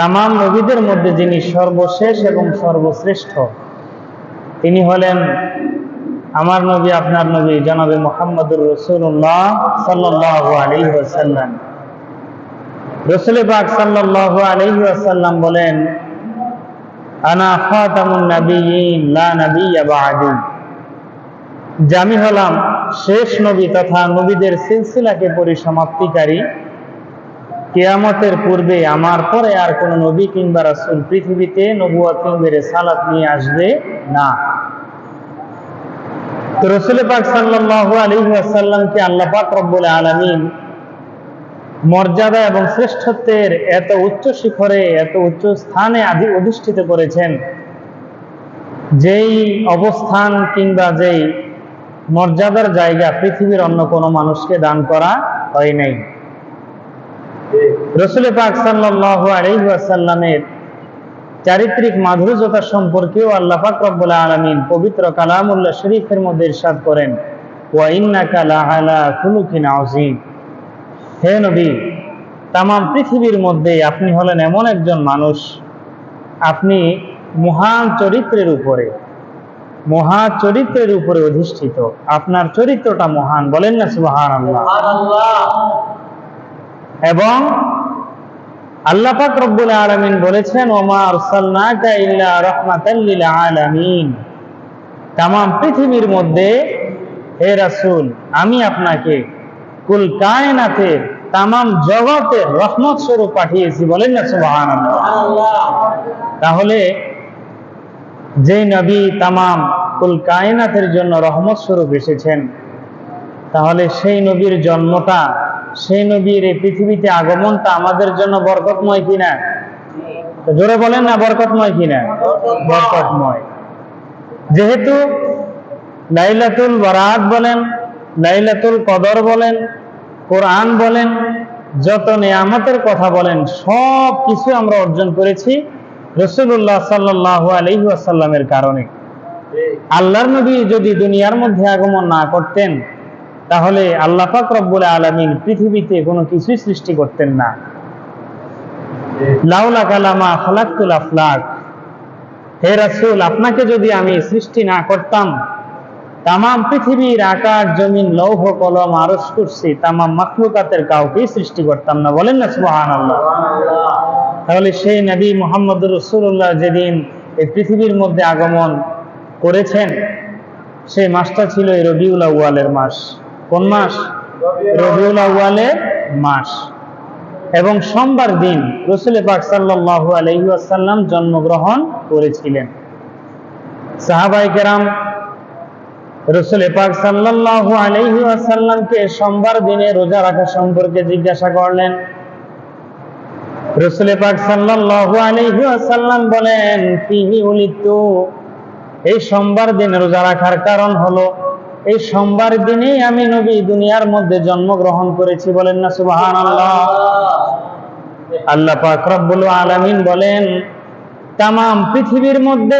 তামাম নবীদের মধ্যে যিনি সর্বশেষ এবং সর্বশ্রেষ্ঠ, তিনি হলেন আমার নবী, আপনার নবী জনাবে মুহাম্মদুর রাসূলুল্লাহ সাল্লাল্লাহু আলাইহি ওয়াসাল্লাম। রাসূল পাক সাল্লাল্লাহু আলাইহি ওয়াসাল্লাম বলেন, আনা খাতামুন নাবিয়্যিন লা নাবিয়্যা বা'দি, যে আমি হলাম শেষ নবী তথা নবীদের সিলসিলাকে পরিসমাপ্তিকারী। কিয়ামতের পূর্বে আমার পরে আর কোন নবী কিংবা রাসূল পৃথিবীতে নবুয়ত কিংবা রিসালাত নিয়ে আসবে না। তো রাসূল পাক সাল্লাল্লাহু আলাইহি ওয়াসাল্লামকে আল্লাহ পাক রব্বুল আলামিন মর্যাদা এবং শ্রেষ্ঠত্বের এত উচ্চ শিখরে, এত উচ্চ স্থানে অধিষ্ঠিত করেছেন, যেই অবস্থান কিংবা যেই মর্যাদার জায়গা পৃথিবীর অন্য কোনো মানুষকে দান করা হয় নাই। রাসূল পাক সাল্লাল্লাহু আলাইহি ওয়াসাল্লামের চারিত্রিক মাধুর্যতা সম্পর্কেও আল্লাহ পাক রব্বুল আলামিন পবিত্র কালামুল্লাহ শরীফের মধ্যে ইরশাদ করেন, ওয়া ইন্নাকা লাআলা খুলুকিন আযীম। হে নবী, তামাম পৃথিবীর মধ্যে আপনি হলেন এমন একজন মানুষ, আপনি মহান চরিত্রের উপরে অধিষ্ঠিত, আপনার চরিত্রটা মহান, বলেন না সুবহানাল্লাহ। এবং আল্লাহ পাক রব্বুল আলামিন বলেছেন, ওমা আরসালনাকা ইল্লা রাহমাতাল লিল আলামিন, তামাম পৃথিবীর মধ্যে হে রাসূল আমি আপনাকে কুল কায়নাতের, তামাম জগতের রহমত স্বরূপ পাঠিয়েছি, বলেন না সুবহানাল্লাহ। তাহলে যে নবী তামাম কুল কায়নাতের জন্য রহমত স্বরূপ এসেছেন, তাহলে সেই নবীর জন্মটা, সেই নবীর এই পৃথিবীতে আগমনটা আমাদের জন্য বরকতময় কিনা? জোরে বলেন না, বরকতময় কিনা? বরকতময়। যেহেতু লাইলাতুল বারাত বলেন, লাইলাতুল কদর বলেন, কোরআন বলেন, যত নিয়ামতের কথা বলেন, সব কিছু আমরা অর্জন করেছি রাসূলুল্লাহ সাল্লাল্লাহু আলাইহি ওয়াসাল্লামের কারণে। আল্লাহর নবী যদি দুনিয়ার মধ্যে আগমন না করতেন, তাহলে আল্লাহ পাক রব্বুল আলামিন পৃথিবীতে কোনো কিছুই সৃষ্টি করতেন না। লাউলা কালামা খালাকতুল আফলাক, হে রাসূল আপনাকে যদি আমি সৃষ্টি না করতাম, তামাম পৃথিবীর আকাশ জমিন লৌহ কলম আরশ কুরসি তামাম মাখলুকাতের কাউকেই সৃষ্টি করতাম না, বলেন না সুবহানাল্লাহ। তাহলে সেই নবী মুহাম্মদুর রাসূলুল্লাহ যেদিন এই পৃথিবীর মধ্যে আগমন করেছেন, সেই মাসটা ছিল এই রবিউল আউয়ালের মাস। কোন মাস? রবিউল আউয়ালের মাস। এবং সোমবার দিন রাসূল পাক সাল্লাল্লাহু আলাইহি ওয়াসাল্লাম জন্মগ্রহণ করেছিলেন। সাহাবায়ে কেরাম রাসূল পাক সাল্লাল্লাহু আলাইহি ওয়াসাল্লামকে সোমবার দিনে রোজা রাখা সম্পর্কে জিজ্ঞাসা করলেন। রাসূল পাক সাল্লাল্লাহু আলাইহি ওয়াসাল্লাম বলেন, ফিহি উলিতু, এই সোমবার দিনে রোজা রাখার কারণ হলো এই সোমবার দিনেই আমি নবী দুনিয়ার মধ্যে জন্মগ্রহণ করেছি, বলেন না সুবহানাল্লাহ। আল্লাহ পাক রব্বুল আলামিন বলেন, তামাম পৃথিবীর মধ্যে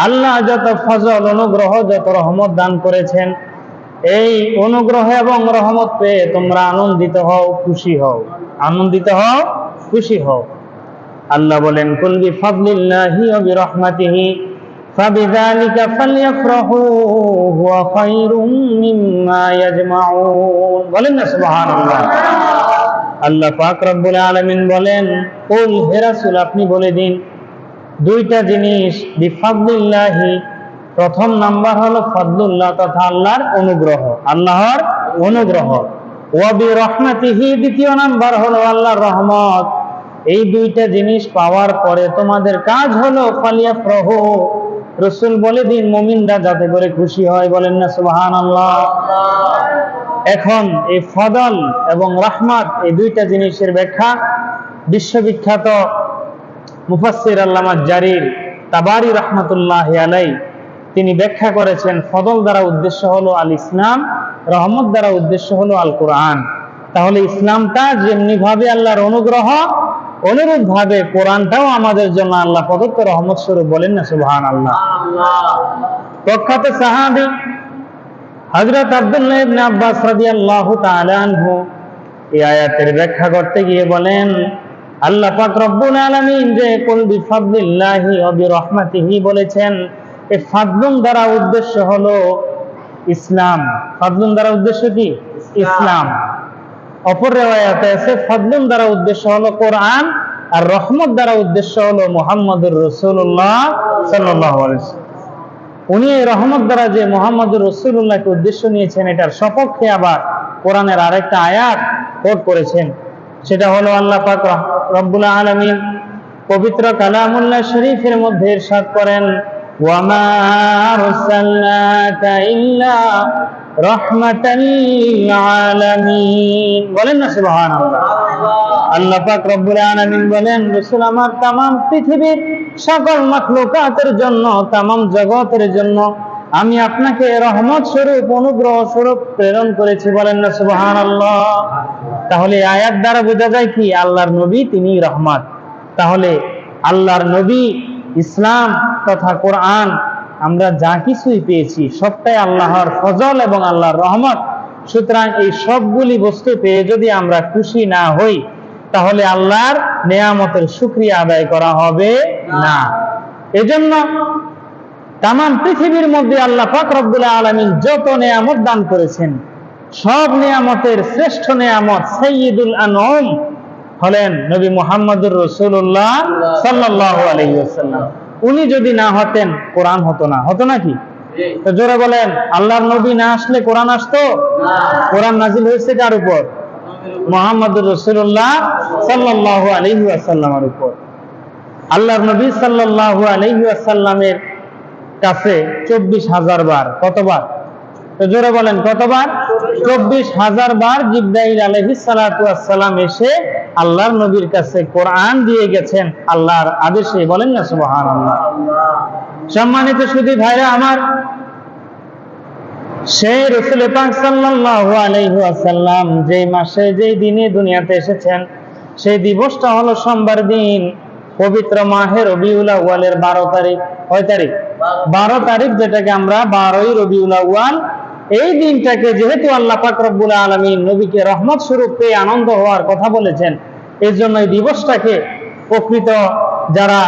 আল্লাহ যত ফজল, অনুগ্রহ, যত রহমত দান করেছেন, এই অনুগ্রহ এবং রহমত পেয়ে তোমরা আনন্দিত হও, খুশি হও। আনন্দিত হও, খুশি হও। আল্লাহ বলেন, কুল বিফাদলিল্লাহি ওয়া বিরহমাতিহি ফাবিযালিকা ফালইফরাহু হুয়া খায়রুম মিম্মা ইয়াজমাউন, বলেন না সুবহানাল্লাহ। আল্লাহ পাক রব্বুল আলামিন বলেন, কুল, হে রাসূল আপনি বলে দিন, দুইটা জিনিস, বিফাদলিল্লাহি, প্রথম নাম্বার হলো ফজলুল্লাহ তথা আল্লাহর অনুগ্রহ, আল্লাহর অনুগ্রহ। ওয়া বিরহমাতিহি, দ্বিতীয় নাম্বার হলো আল্লাহর রহমত। এই দুইটা জিনিস পাওয়ার পরে তোমাদের কাজ হলো ফালিয়াফরাহু, রাসূল বলে দিন মুমিনরা যাতে করে খুশি হয়, বলেন না সুবহানাল্লাহ। এখন এই ফজল এবং রহমত, এই দুইটা জিনিসের ব্যাখ্যা বিশ্ববিখ্যাত মুফাসসির আল্লামা জারির তাবারি রাহমাতুল্লাহি আলাইহি তিনি ব্যাখ্যা করেছেন, ফজল দ্বারা উদ্দেশ্য হলো আল ইসলাম, রহমত দ্বারা উদ্দেশ্য হলো আল কোরআন। তাহলে ইসলামটা যেমনি ভাবে আল্লাহর অনুগ্রহ, অনুরূপ ভাবে কোরআনটাও আমাদের জন্য আল্লাহ প্রদত্ত রহমত স্বরূপ, বলেন না সুবহানাল্লাহ। প্রখ্যাত সাহাবী হযরত আব্দুল্লাহ ইবনে আব্বাস রাদিয়াল্লাহু তাআলা আনহু এই আয়াতের ব্যাখ্যা করতে গিয়ে বলেন, আল্লাহ পাক রব্বুল আলামিন যে কুল বিফাদলিল্লাহি ওয়া বিরহমাতিহি বলেছেন, এই ফাদলুন দ্বারা উদ্দেশ্য হলো ইসলাম। ফাদলুন দ্বারা উদ্দেশ্য কি? ইসলাম। অপর রিওয়ায়াতে আছে ফাদলুন দ্বারা উদ্দেশ্য হলো কোরআন, আর রহমত দ্বারা উদ্দেশ্য হলো মুহাম্মদুর রাসূলুল্লাহ সাল্লাল্লাহু আলাইহি ওয়াসাল্লাম। উনি এই রহমত দ্বারা যে মুহাম্মদুর রাসূলুল্লাহকে উদ্দেশ্য নিয়েছেন, এটার সপক্ষে আবার কোরআনের আরেকটা আয়াত কোট করেছেন। সেটা হলো আল্লাহ পাক রব্বুল আলামিন পবিত্র কালামুল্লাহ শরীফের মধ্যে ইরশাদ করেন, ওয়া মা আরসালনাকা ইল্লা রাহমাতাল লিল আলামিন। বলেন না সুবহানাল্লাহ। আল্লাহ পাক রব্বুল আলামিন বলেন, রাসূল আমার तमाम পৃথিবীর সকল মাখলুকাতের জন্য, तमाम জগতের জন্য আমি আপনাকে রহমত স্বরূপ, অনুগ্রহ স্বরূপ প্রেরণ করেছি। বলেন না সুবহানাল্লাহ। তাহলে আয়াত দ্বারা বোঝা যায় কি? আল্লাহর নবী তিনি রহমত। তাহলে আল্লাহর নবী, ইসলাম তথা কোরআন, আমরা যা কিছুই পেয়েছি সবটাই আল্লাহর ফজল এবং আল্লাহর রহমত। সুতরাং এই সবগুলি বস্তু পেয়ে যদি আমরা খুশি না হই, তাহলে আল্লাহর নেয়ামতের শুকরিয়া আদায় করা হবে না। এজন্য তামাম পৃথিবীর মধ্যে আল্লাহ পাক রব্বুল আলামিন যত নেয়ামত দান করেছেন, সব নেয়ামতের শ্রেষ্ঠ নেয়ামত সাইয়্যিদুল আনম হলেন নবী মুহাম্মদুর রাসূলুল্লাহ সাল্লাল্লাহু আলাইহি ওয়াসাল্লাম। উনি যদি না হতেন কোরআন হতো না। হতো নাকি? তো জোরে বলেন, আল্লাহর নবী না আসলে কোরআন আসতো না। কোরআন নাজিল হয়েছে কার উপর? মুহাম্মদুর রাসূলুল্লাহ সাল্লাল্লাহু আলাইহি ওয়াসাল্লামের উপর। আল্লাহর নবী সাল্লাল্লাহু আলাইহি ওয়াসাল্লামের কাছে 24,000 বার, কতবার? তো জোরে বলেন কতবার? 24,000 বার জিবরাইল আলাইহিস সালাতু ওয়াস সালাম এসে আল্লাহর নবীর কাছে কোরআন দিয়ে গেছেন আল্লাহর আদেশে। বলেন না সুবহানাল্লাহ। সম্মানিত সুধী ভাইরা আমার, সেই রাসূল পাক সাল্লাল্লাহু আলাইহি ওয়াসাল্লাম যেই মাসে যেই দিনে দুনিয়াতে এসেছেন, সেই দিবসটা হলো সোমবার দিন, পবিত্র মাহে রবিউল আউয়ালের 12 তারিখ। কয় তারিখ? 12 তারিখ, যেটাকে আমরা 12ই রবিউল আউয়াল। এই দিনটাকে যেহেতু আল্লাহ পাক রব্বুল আলামিন নবীকে রহমত স্বরূপ পেয়ে আনন্দ হওয়ার কথা বলেছেন, এর জন্য এই দিবসটাকে প্রকৃত যারা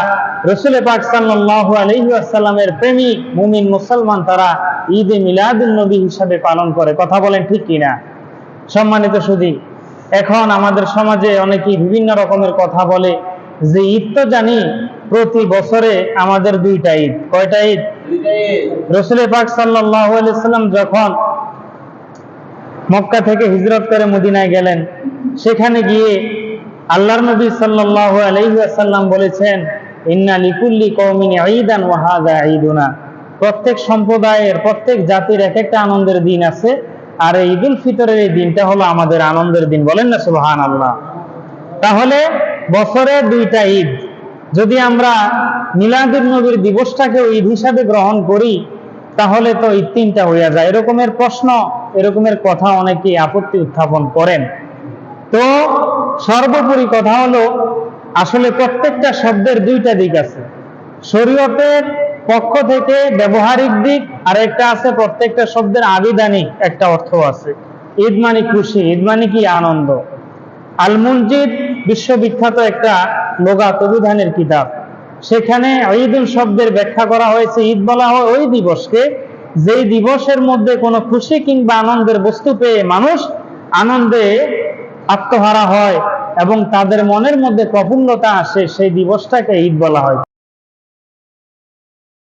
রাসূল পাক সাল্লাল্লাহু আলাইহি ওয়াসাল্লামের প্রেমিক মুমিন মুসলমান, তারা ঈদে মিলাদুন নবী হিসাবে পালন করে। কথা বলেন ঠিক কিনা? সম্মানিত সুধী, এখন আমাদের সমাজে অনেকেই বিভিন্ন রকমের কথা বলে যে ঈদ তো জানি প্রতি বছরে আমাদের 2টা ঈদ। কয়টা ঈদ? রাসূল পাক সাল্লাল্লাহু আলাইহি ওয়াসাল্লাম যখন মক্কা থেকে হিজরত করে মদিনায় গেলেন, সেখানে গিয়ে আল্লাহর নবী সাল্লাল্লাহু আলাইহি ওয়াসাল্লাম বলেছেন, ইন্না লিকুল্লি কওমিন ঈদান ওয়া হাযা ঈদুনা। প্রত্যেক সম্প্রদায়ের, প্রত্যেক জাতির এক একটা আনন্দের দিন আছে, আর এই ঈদুল ফিতরের এই দিনটা হলো আমাদের আনন্দের দিন। বলেন না সুবহানাল্লাহ। তাহলে বছরে 2টা ঈদ, যদি আমরা মিলাদুন নবীর দিবসটাকে ঈদ হিসাবে গ্রহণ করি, তাহলে তো ঈদ 3টা হয়ে যায়। এরকমের প্রশ্ন, এরকমের কথা অনেকে আপত্তি উত্থাপন করেন। তো সর্বোপরি কথা হলো, আসলে প্রত্যেকটা শব্দের 2টা দিক আছে। শরীয়তের পক্ষ থেকে ব্যবহারিক দিক, আর একটা আছে প্রত্যেকটা শব্দের আবিধানিক একটা অর্থ আছে। ঈদ মানে খুশি, ঈদ মানে কি? আনন্দ। আল মুনজিদ বিশ্ববিখ্যাত একটা লুগাত অভিধানের কিতাব, সেখানে ঈদুল শব্দের ব্যাখ্যা করা হয়েছে, ঈদ বলা হয় ওই দিবসকে যেই দিবসের মধ্যে কোনো খুশি কিংবা আনন্দের বস্তু পেয়ে মানুষ আনন্দে আত্মহারা হয় এবং তাদের মনের মধ্যে প্রফুল্লতা আসে, সেই দিবসটাকে ঈদ বলা হয়।